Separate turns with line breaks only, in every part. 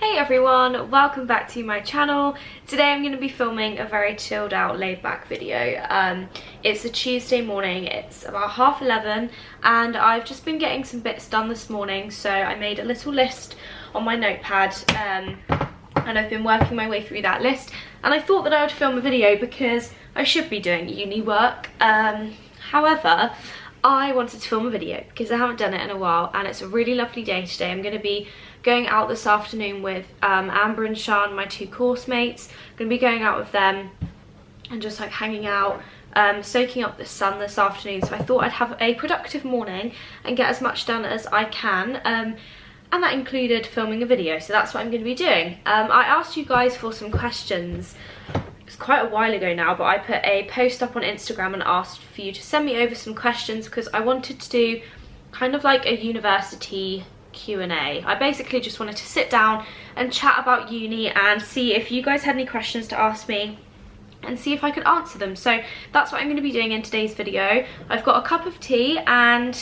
Hey everyone, welcome back to my channel. Today I'm going to be filming a very chilled out, laid back video. It's a Tuesday morning, it's about 11:30 and I've just been getting some bits done this morning, so I made a little list on my notepad and I've been working my way through that list, and I thought that I would film a video because I should be doing uni work. However, I wanted to film a video because I haven't done it in a while and it's a really lovely day today. I'm going to be going out this afternoon with Amber and Sean, my two course mates. I'm going to be going out with them and just like hanging out, soaking up the sun this afternoon. So I thought I'd have a productive morning and get as much done as I can. And that included filming a video, so that's what I'm going to be doing. I asked you guys for some questions. It's quite a while ago now, but I put a post up on Instagram and asked for you to send me over some questions because I wanted to do kind of like a university Q&A. I basically just wanted to sit down and chat about uni and see if you guys had any questions to ask me and see if I could answer them. So that's what I'm going to be doing in today's video. I've got a cup of tea and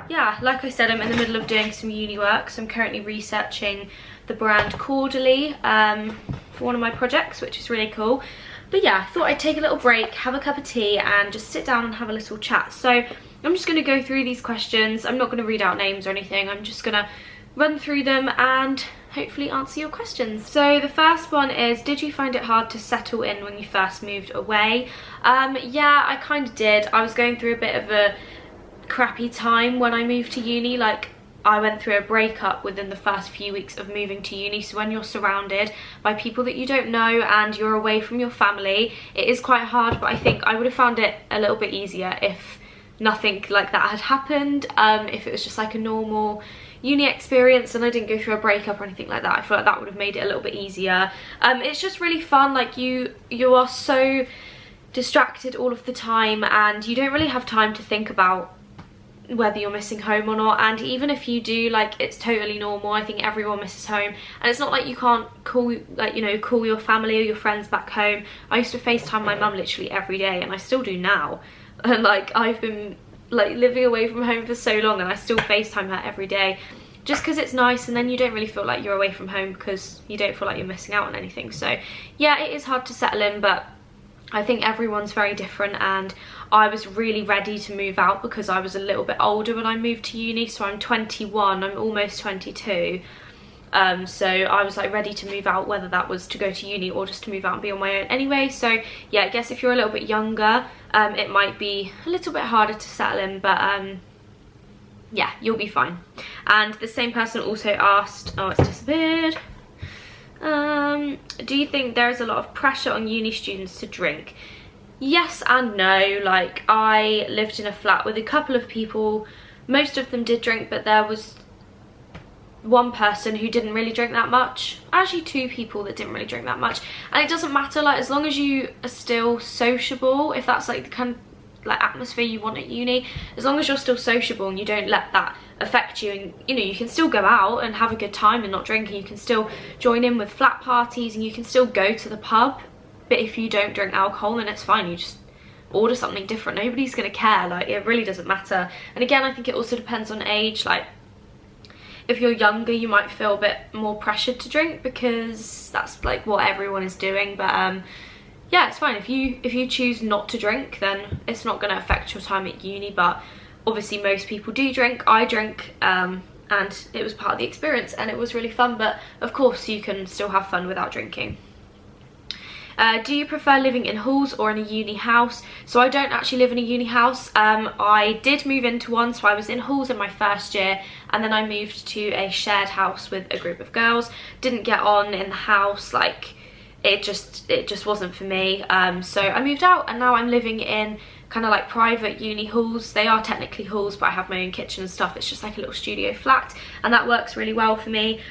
yeah, like I said, I'm in the middle of doing some uni work, so I'm currently researching the brand Cardholder for one of my projects, which is really cool. But yeah, I thought I'd take a little break, have a cup of tea and just sit down and have a little chat. So I'm just going to go through these questions. I'm not going to read out names or anything. I'm just going to run through them and hopefully answer your questions. So the first one is, did you find it hard to settle in when you first moved away? Yeah, I kind of did. I was going through a bit of a crappy time when I moved to uni. Like, I went through a breakup within the first few weeks of moving to uni, so when you're surrounded by people that you don't know and you're away from your family, it is quite hard. But I think I would have found it a little bit easier if nothing like that had happened, if it was just like a normal uni experience and I didn't go through a breakup or anything like that. I feel like that would have made it a little bit easier. It's just really fun. Like, you are so distracted all of the time and you don't really have time to think about whether you're missing home or not. And even if you do, like, it's totally normal. I think everyone misses home, and it's not like you can't call, like, you know, call your family or your friends back home. I used to FaceTime my mum literally every day, and I still do now. And like, I've been like living away from home for so long and I still FaceTime her every day just because it's nice, and then you don't really feel like you're away from home because you don't feel like you're missing out on anything. So yeah, it is hard to settle in, but I think everyone's very different, and I was really ready to move out because I was a little bit older when I moved to uni. So I'm 21, I'm almost 22. So I was like ready to move out, whether that was to go to uni or just to move out and be on my own anyway. So yeah, I guess if you're a little bit younger, it might be a little bit harder to settle in, but yeah, you'll be fine. And the same person also asked, oh, it's disappeared. Do you think there is a lot of pressure on uni students to drink? Yes and no. Like, I lived in a flat with a couple of people. Most of them did drink, but there was one person who didn't really drink that much. Actually, two people that didn't really drink that much. And it doesn't matter, like, as long as you are still sociable, if that's like the kind of like atmosphere you want at uni, as long as you're still sociable and you don't let that affect you, and you know, you can still go out and have a good time and not drink, and you can still join in with flat parties and you can still go to the pub. But if you don't drink alcohol, then it's fine, you just order something different. Nobody's gonna care. Like, it really doesn't matter. And again, I think it also depends on age. Like, if you're younger, you might feel a bit more pressured to drink because that's like what everyone is doing. But yeah, it's fine. If you choose not to drink, then it's not going to affect your time at uni. But obviously most people do drink. I drink, and it was part of the experience and it was really fun. But of course you can still have fun without drinking. Do you prefer living in halls or in a uni house? So I don't actually live in a uni house. I did move into one, so I was in halls in my first year, and then I moved to a shared house with a group of girls. Didn't get on in the house, like, it just wasn't for me. So I moved out and now I'm living in kind of like private uni halls. They are technically halls, but I have my own kitchen and stuff. It's just like a little studio flat, and that works really well for me.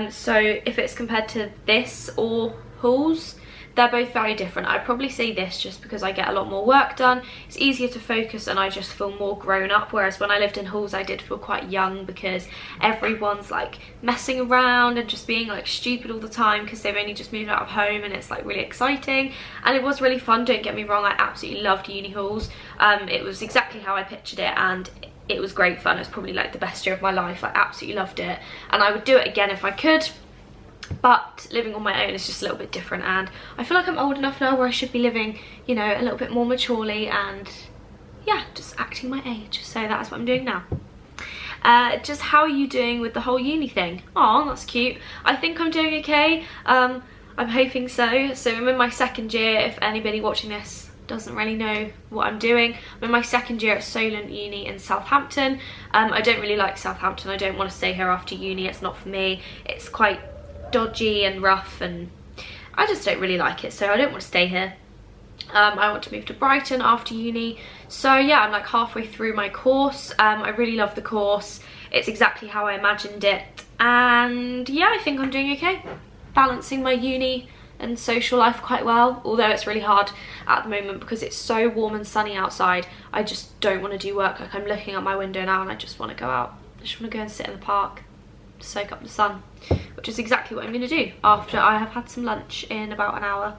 So if it's compared to this or halls, they're both very different. I'd probably say this just because I get a lot more work done. It's easier to focus and I just feel more grown up, whereas when I lived in halls I did feel quite young because everyone's like messing around and just being like stupid all the time because they've only just moved out of home, and it's like really exciting. And it was really fun, don't get me wrong, I absolutely loved uni halls. It was exactly how I pictured it and it was great fun. It was probably like the best year of my life. I absolutely loved it and I would do it again if I could. but living on my own is just a little bit different, and I feel like I'm old enough now where I should be living, you know, a little bit more maturely and yeah, just acting my age. So that's what I'm doing now. Just how are you doing with the whole uni thing? Oh, that's cute. I think I'm doing okay. I'm hoping so. So I'm in my second year. If anybody watching this doesn't really know what I'm doing, I'm in my second year at Solent Uni in Southampton. I don't really like Southampton. I don't want to stay here after uni. It's not for me. It's quite dodgy and rough, and I just don't really like it, so I don't want to stay here. I want to move to Brighton after uni. So yeah, I'm like halfway through my course. I really love the course. It's exactly how I imagined it, and yeah, I think I'm doing okay. Balancing my uni and social life quite well, although it's really hard at the moment because it's so warm and sunny outside. I just don't want to do work. Like, I'm looking out my window now and I just want to go out. I just want to go and sit in the park, soak up the sun, which is exactly what I'm going to do after I have had some lunch in about an hour.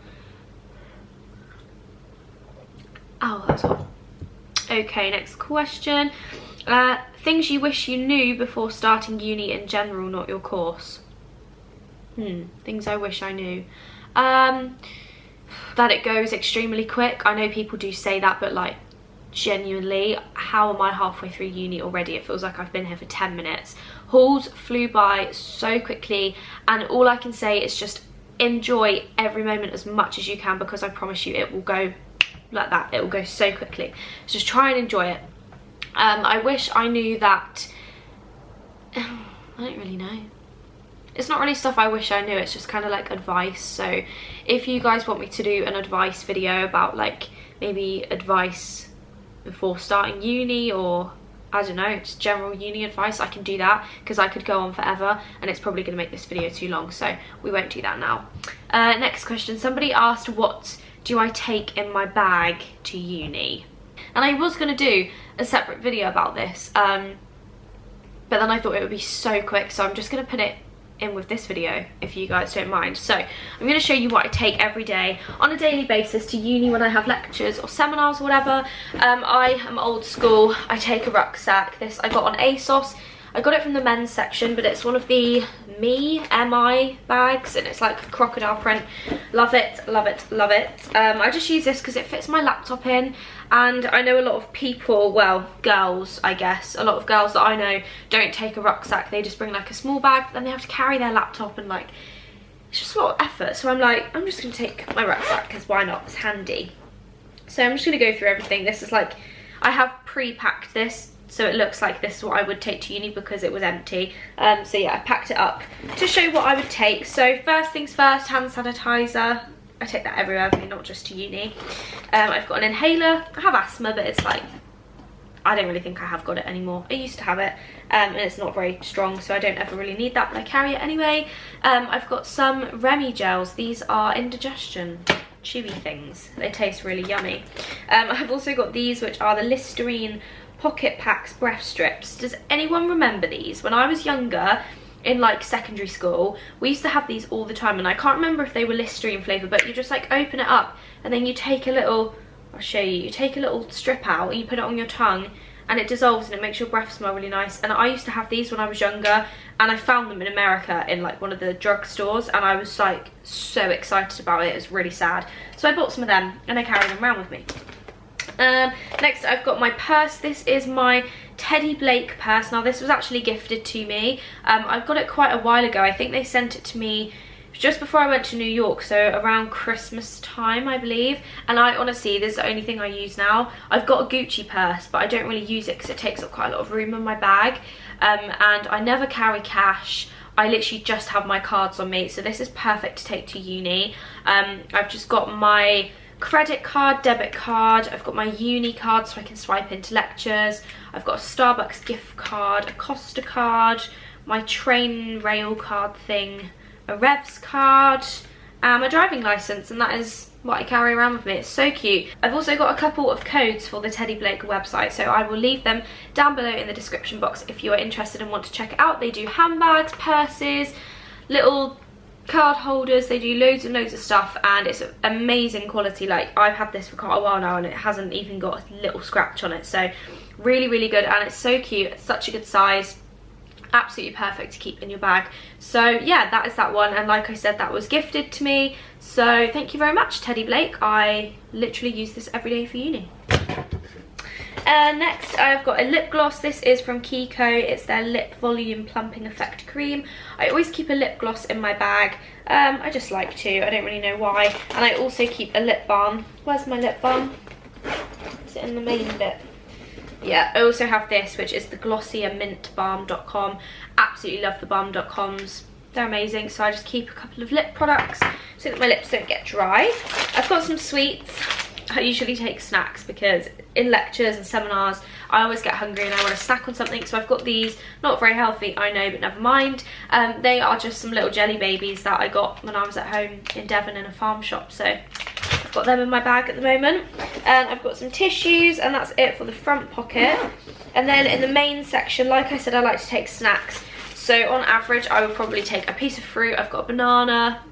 Oh, that's hot. Okay, next question. Things you wish you knew before starting uni in general, not your course. Things I wish I knew. That it goes extremely quick. I know people do say that, but like, genuinely, how am I halfway through uni already? It feels like I've been here for 10 minutes. Hauls flew by so quickly, and all I can say is just enjoy every moment as much as you can, because I promise you it will go like that. It will go so quickly. So just try and enjoy it. I wish I knew that. I don't really know. It's not really stuff I wish I knew, it's just kind of like advice. So if you guys want me to do an advice video about like maybe advice before starting uni, or I don't know, just general uni advice, I can do that, because I could go on forever and it's probably going to make this video too long, so we won't do that now. Next question. Somebody asked, what do I take in my bag to uni? And I was going to do a separate video about this, but then I thought it would be so quick, so I'm just going to put it in with this video if you guys don't mind. So I'm going to show you what I take every day on a daily basis to uni when I have lectures or seminars or whatever. I am old school. I take a rucksack. This I got on ASOS. I got it from the men's section, but it's one of the MI bags, and it's like crocodile print. Love it, love it, love it. I just use this because it fits my laptop in, and I know a lot of people, well, girls I guess, a lot of girls that I know don't take a rucksack. They just bring like a small bag, but then they have to carry their laptop, and like, it's just a lot of effort. So I'm like, I'm just going to take my rucksack because why not, it's handy. So I'm just going to go through everything. This is like, I have pre-packed this, so it looks like this is what I would take to uni because it was empty. So yeah, I packed it up to show what I would take. So first things first, hand sanitizer. I take that everywhere with me, not just to uni. I've got an inhaler. I have asthma, but it's like, I don't really think I have got it anymore. I used to have it, and it's not very strong, so I don't ever really need that, but I carry it anyway. I've got some Remy gels. These are indigestion chewy things. They taste really yummy. I've also got these, which are the Listerine Pocket Packs breath strips. Does anyone remember these? When I was younger, in like secondary school, we used to have these all the time, and I can't remember if they were Listerine flavour, but you just like open it up and then you take a little, I'll show you, you take a little strip out and you put it on your tongue and it dissolves and it makes your breath smell really nice. And I used to have these when I was younger, and I found them in America in like one of the drugstores, and I was like so excited about it. It was really sad, so I bought some of them and I carry them around with me. Next I've got my purse. This is my Teddy Blake purse. Now this was actually gifted to me. I got it quite a while ago. I think they sent it to me just before I went to New York, so around Christmas time I believe, and I honestly, this is the only thing I use now. I've got a Gucci purse, but I don't really use it because it takes up quite a lot of room in my bag, and I never carry cash. I literally just have my cards on me, so this is perfect to take to uni. I've just got my credit card, debit card, I've got my uni card so I can swipe into lectures, I've got a Starbucks gift card, a Costa card, my train rail card thing, a Revs card, and my driving licence, and that is what I carry around with me. It's so cute. I've also got a couple of codes for the Teddy Blake website, so I will leave them down below in the description box if you are interested and want to check it out. They do handbags, purses, little card holders, they do loads and loads of stuff, and it's amazing quality. Like, I've had this for quite a while now and it hasn't even got a little scratch on it, so really really good, and it's so cute. It's such a good size. absolutely perfect to keep in your bag. So yeah, that is that one, and like I said, that was gifted to me, so thank you very much, Teddy Blake. I literally use this every day for uni. Next I've got a lip gloss. This is from Kiko. It's their Lip Volume Plumping Effect Cream. I always keep a lip gloss in my bag. I just like to, I don't really know why. And I also keep a lip balm. Where's my lip balm? Is it in the main bit? Yeah, I also have this, which is the glossiermintbalm.com. Absolutely love the balm.coms. They're amazing. So I just keep a couple of lip products so that my lips don't get dry. I've got some sweets. I usually take snacks because in lectures and seminars I always get hungry and I want to snack on something. So I've got these, not very healthy, I know, but never mind. They are just some little jelly babies that I got when I was at home in Devon in a farm shop. So I've got them in my bag at the moment. And I've got some tissues, and that's it for the front pocket. And then in the main section, like I said, I like to take snacks. So on average I would probably take a piece of fruit. I've got a banana.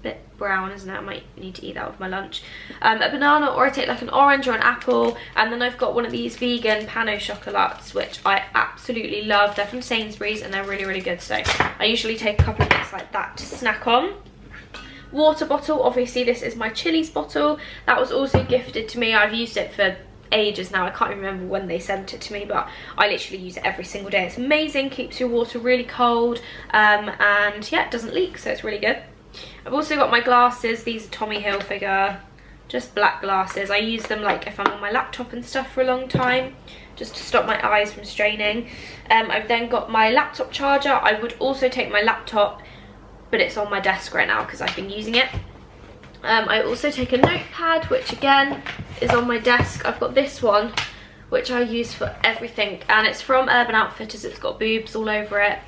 Bit brown, isn't it? I might need to eat that with my lunch. A banana, or I take like an orange or an apple, and then I've got one of these vegan pano chocolates, which I absolutely love. They're from Sainsbury's and they're really, really good, so I usually take a couple of bits like that to snack on. Water bottle, obviously this is my Chili's bottle. That was also gifted to me. I've used it for ages now. I can't remember when they sent it to me, but I literally use it every single day. It's amazing, keeps your water really cold, and yeah, it doesn't leak, so it's really good. I've also got my glasses. These are Tommy Hilfiger, just black glasses. I use them like if I'm on my laptop and stuff for a long time, just to stop my eyes from straining. I've then got my laptop charger. I would also take my laptop, but it's on my desk right now because I've been using it. I also take a notepad, which again is on my desk. I've got this one, which I use for everything, and it's from Urban Outfitters. It's got boobs all over it,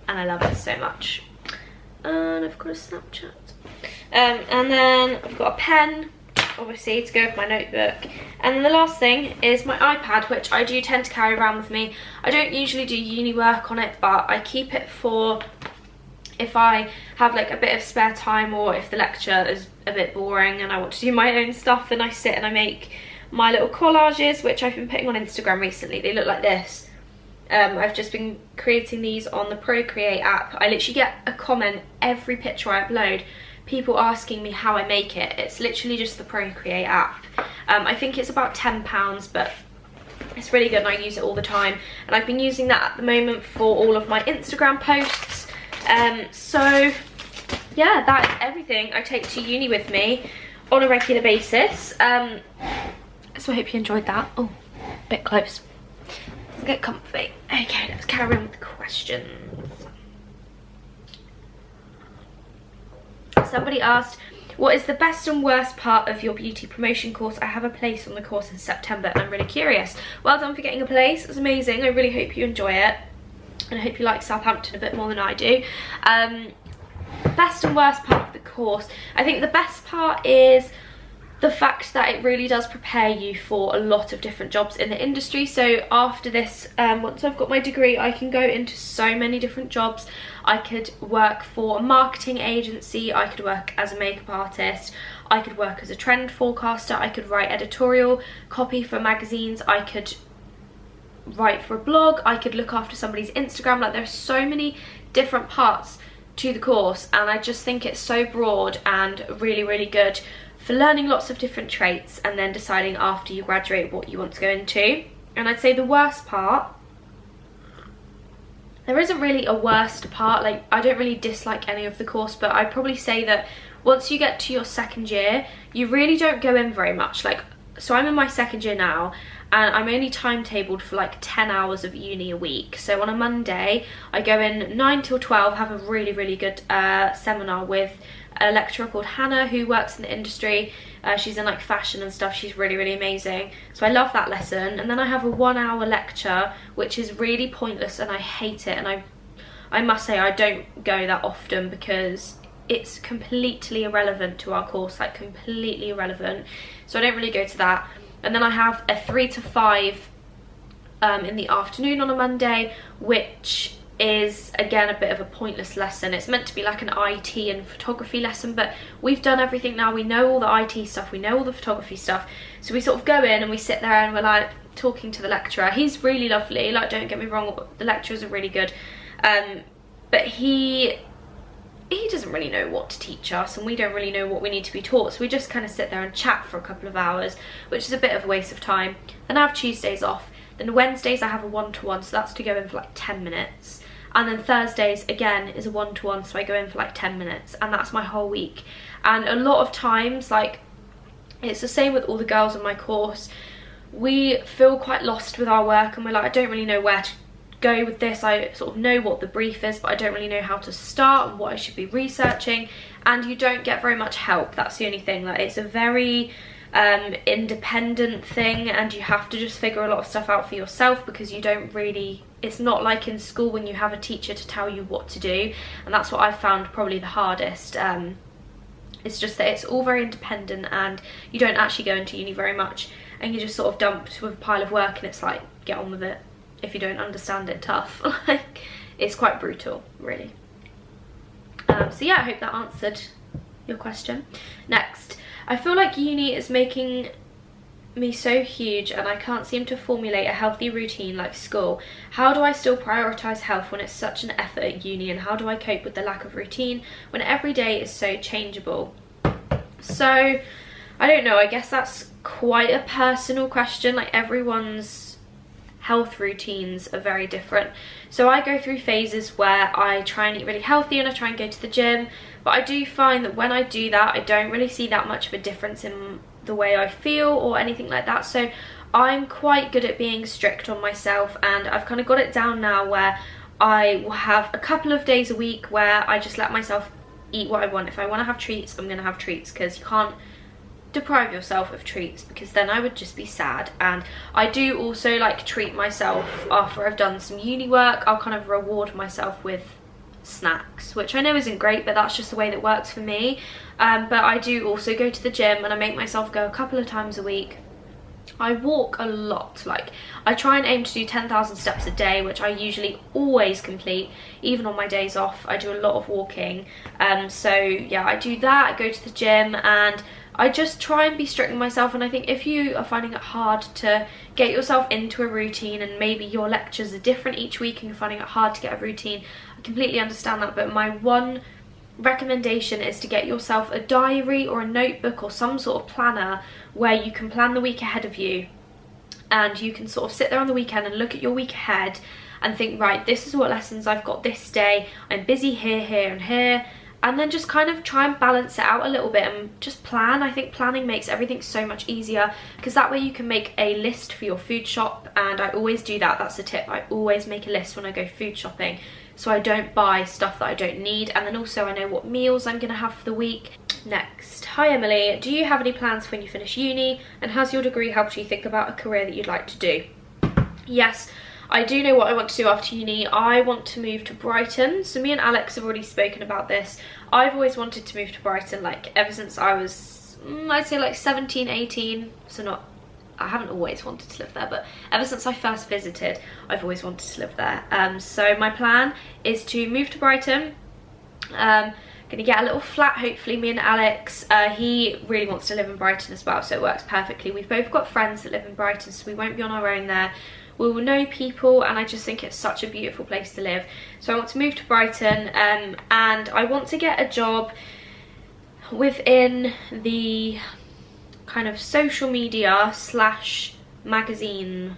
and I love it so much. And I've got a Snapchat. And then I've got a pen, obviously, to go with my notebook. And then the last thing is my iPad, which I do tend to carry around with me. I don't usually do uni work on it, but I keep it for if I have like a bit of spare time, or if the lecture is a bit boring and I want to do my own stuff, then I sit and I make my little collages, which I've been putting on Instagram recently. They look like this. I've just been creating these on the Procreate app. I literally get a comment every picture I upload, people asking me how I make it. It's literally just the Procreate app. I think it's about £10, but it's really good and I use it all the time. And I've been using that at the moment for all of my Instagram posts. So yeah, that is everything I take to uni with me on a regular basis. So I hope you enjoyed that. Oh, a bit close. Get comfy. Okay, let's carry on with the questions. Somebody asked, what is the best and worst part of your beauty promotion course? I have a place on the course in September and I'm really curious. Well done for getting a place. It's amazing. I really hope you enjoy it, and I hope you like Southampton a bit more than I do. Best and worst part of the course. I think the best part is the fact that it really does prepare you for a lot of different jobs in the industry. So after this, once I've got my degree, I can go into so many different jobs. I could work for a marketing agency, I could work as a makeup artist, I could work as a trend forecaster, I could write editorial copy for magazines, I could write for a blog, I could look after somebody's Instagram. Like, there's so many different parts to the course, and I just think it's so broad and really, really good for learning lots of different traits and then deciding after you graduate what you want to go into. And I'd say the worst part, there isn't really a worst part. Like, I don't really dislike any of the course, but I'd probably say that once you get to your second year, you really don't go in very much. Like, so I'm in my second year now, and I'm only timetabled for like 10 hours of uni a week. So on a Monday, I go in 9 till 12, have a really, really good seminar with a lecturer called Hannah who works in the industry. She's in like fashion and stuff. She's really, really amazing. So I love that lesson. And then I have a 1 hour lecture, which is really pointless and I hate it. And I must say I don't go that often because it's completely irrelevant to our course, like completely irrelevant. So I don't really go to that. And then I have a 3 to 5 in the afternoon on a Monday, which is again a bit of a pointless lesson. It's meant to be like an IT and photography lesson, but we've done everything now. We know all the IT stuff, we know all the photography stuff. So we sort of go in and we sit there and we're like talking to the lecturer. He's really lovely, like, don't get me wrong, the lecturers are really good. But he doesn't really know what to teach us, and we don't really know what we need to be taught, so we just kind of sit there and chat for a couple of hours, which is a bit of a waste of time. Then I have Tuesdays off, then Wednesdays I have a one-to-one, so that's to go in for like 10 minutes, and then Thursdays again is a one-to-one, so I go in for like 10 minutes, and that's my whole week. And a lot of times, like, it's the same with all the girls in my course, we feel quite lost with our work, and we're like, I don't really know where to go with this. I sort of know what the brief is, but I don't really know how to start and what I should be researching, and you don't get very much help. That's the only thing. Like, it's a very independent thing, and you have to just figure a lot of stuff out for yourself, because you don't really, it's not like in school when you have a teacher to tell you what to do, and that's what I found probably the hardest. It's just that it's all very independent, and you don't actually go into uni very much, and you're just sort of dumped with a pile of work, and it's like, get on with it. If you don't understand it, tough. Like, it's quite brutal, really. So yeah, I hope that answered your question. Next, I feel like uni is making me so huge, and I can't seem to formulate a healthy routine like school. How do I still prioritise health when it's such an effort at uni, and how do I cope with the lack of routine when every day is so changeable? So, I don't know, I guess that's quite a personal question. Like, everyone's health routines are very different. So I go through phases where I try and eat really healthy and I try and go to the gym, but I do find that when I do that, I don't really see that much of a difference in the way I feel or anything like that. So I'm quite good at being strict on myself, and I've kind of got it down now where I will have a couple of days a week where I just let myself eat what I want. If I want to have treats, I'm going to have treats, because you can't deprive yourself of treats, because then I would just be sad. And I do also like treat myself after I've done some uni work. I'll kind of reward myself with snacks, which I know isn't great, but that's just the way that works for me. But I do also go to the gym, and I make myself go a couple of times a week. I walk a lot. Like, I try and aim to do 10,000 steps a day, which I usually always complete. Even on my days off, I do a lot of walking. So yeah, I do that. I go to the gym, and I just try and be strict with myself. And I think if you are finding it hard to get yourself into a routine, and maybe your lectures are different each week and you're finding it hard to get a routine, I completely understand that. But my one recommendation is to get yourself a diary or a notebook or some sort of planner where you can plan the week ahead of you, and you can sort of sit there on the weekend and look at your week ahead and think, right, this is what lessons I've got this day, I'm busy here, here and here, and then just kind of try and balance it out a little bit and just plan. I think planning makes everything so much easier, because that way you can make a list for your food shop, and I always do that. That's the tip. I always make a list when I go food shopping, so I don't buy stuff that I don't need, and then also I know what meals I'm going to have for the week. Next, hi Emily, do you have any plans for when you finish uni, and has your degree helped you think about a career that you'd like to do? Yes, I do know what I want to do after uni. I want to move to Brighton. So me and Alex have already spoken about this. I've always wanted to move to Brighton, like ever since I was, I'd say like 17, 18. So not, I haven't always wanted to live there, but ever since I first visited, I've always wanted to live there. So my plan is to move to Brighton. Gonna get a little flat, hopefully, me and Alex. He really wants to live in Brighton as well, so it works perfectly. We've both got friends that live in Brighton, so we won't be on our own there. We will know people, and I just think it's such a beautiful place to live. So I want to move to Brighton, and I want to get a job within the kind of social media slash magazine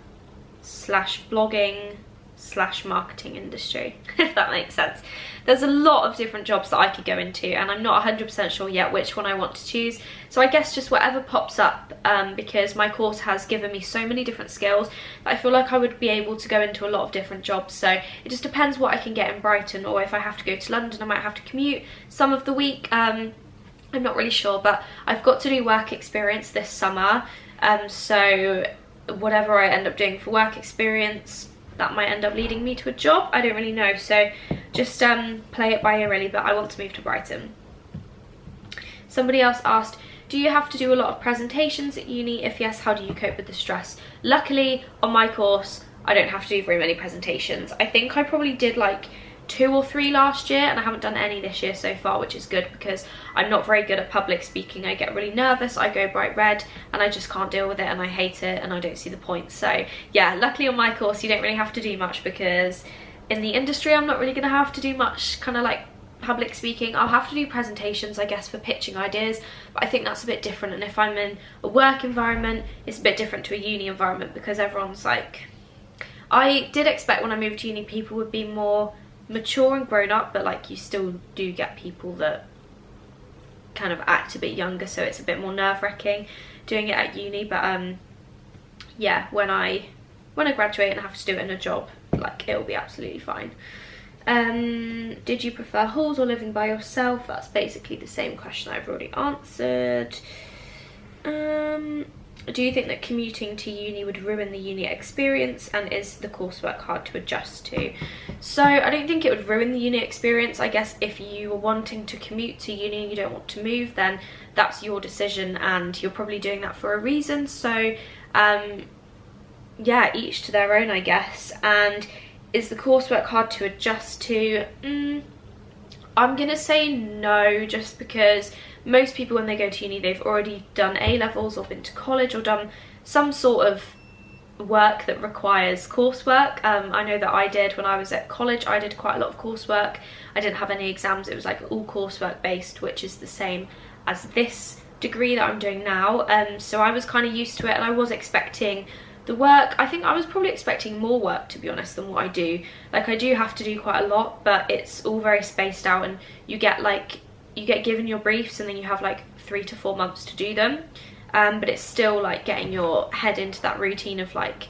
slash blogging slash marketing industry, if that makes sense. There's a lot of different jobs that I could go into, and I'm not 100% sure yet which one I want to choose. So I guess just whatever pops up, because my course has given me so many different skills that I feel like I would be able to go into a lot of different jobs. So it just depends what I can get in Brighton, or if I have to go to London, I might have to commute some of the week. I'm not really sure, but I've got to do work experience this summer. So whatever I end up doing for work experience, that might end up leading me to a job. I don't really know, so just play it by ear really, but I want to move to Brighton. Somebody else asked, do you have to do a lot of presentations at uni? If yes, how do you cope with the stress? Luckily, on my course, I don't have to do very many presentations. I think I probably did like 2 or 3 last year, and I haven't done any this year so far, which is good because I'm not very good at public speaking. I get really nervous, I go bright red, and I just can't deal with it, and I hate it, and I don't see the point. So yeah, luckily on my course you don't really have to do much because in the industry I'm not really going to have to do much kind of like public speaking. I'll have to do presentations, I guess, for pitching ideas, but I think that's a bit different. And if I'm in a work environment, it's a bit different to a uni environment, because everyone's like, I did expect when I moved to uni people would be more mature and grown up, but like you still do get people that kind of act a bit younger, so it's a bit more nerve-wracking doing it at uni. But yeah, when I graduate and have to do it in a job, like, it'll be absolutely fine. Did you prefer halls or living by yourself? That's basically the same question I've already answered. Do you think that commuting to uni would ruin the uni experience, and is the coursework hard to adjust to? So I don't think it would ruin the uni experience. I guess if you were wanting to commute to uni and you don't want to move, then that's your decision, and you're probably doing that for a reason. So yeah, each to their own, I guess. And is the coursework hard to adjust to? I'm gonna say no, just because most people when they go to uni, they've already done A-levels or been to college or done some sort of work that requires coursework. I know that I did when I was at college. I did quite a lot of coursework. I didn't have any exams. It was like all coursework based, which is the same as this degree that I'm doing now. So I was kind of used to it, and I was expecting the work. I think I was probably expecting more work, to be honest, than what I do. Like, I do have to do quite a lot, but it's all very spaced out, and you get given your briefs and then you have like 3 to 4 months to do them. But it's still like getting your head into that routine of like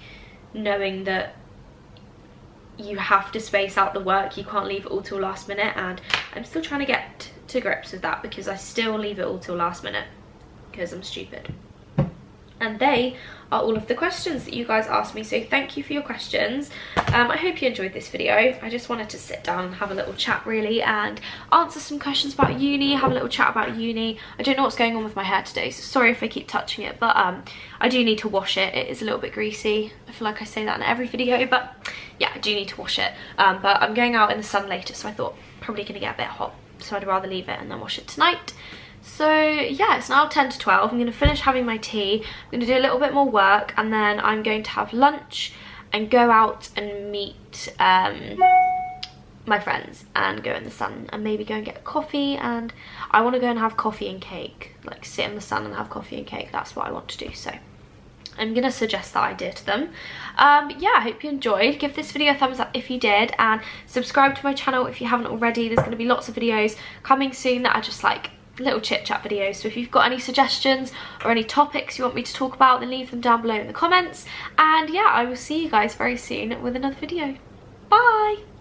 knowing that you have to space out the work. You can't leave it all till last minute, and I'm still trying to get to grips with that, because I still leave it all till last minute because I'm stupid. And they are all of the questions that you guys asked me, so thank you for your questions. I hope you enjoyed this video. I just wanted to sit down and have a little chat really, and answer some questions about uni, have a little chat about uni. I don't know what's going on with my hair today, so sorry if I keep touching it, but I do need to wash it. It is a little bit greasy. I feel like I say that in every video, but yeah, I do need to wash it. But I'm going out in the sun later, so I thought probably gonna get a bit hot, so I'd rather leave it and then wash it tonight. So yeah, it's now 10 to 12. I'm going to finish having my tea. I'm going to do a little bit more work, and then I'm going to have lunch and go out and meet my friends and go in the sun and maybe go and get a coffee. And I want to go and have coffee and cake, like sit in the sun and have coffee and cake. That's what I want to do. So I'm going to suggest that idea to them. Yeah, I hope you enjoyed. Give this video a thumbs up if you did, and subscribe to my channel if you haven't already. There's going to be lots of videos coming soon that are just like little chit chat videos. So if you've got any suggestions or any topics you want me to talk about, then leave them down below in the comments. And yeah, I will see you guys very soon with another video. Bye!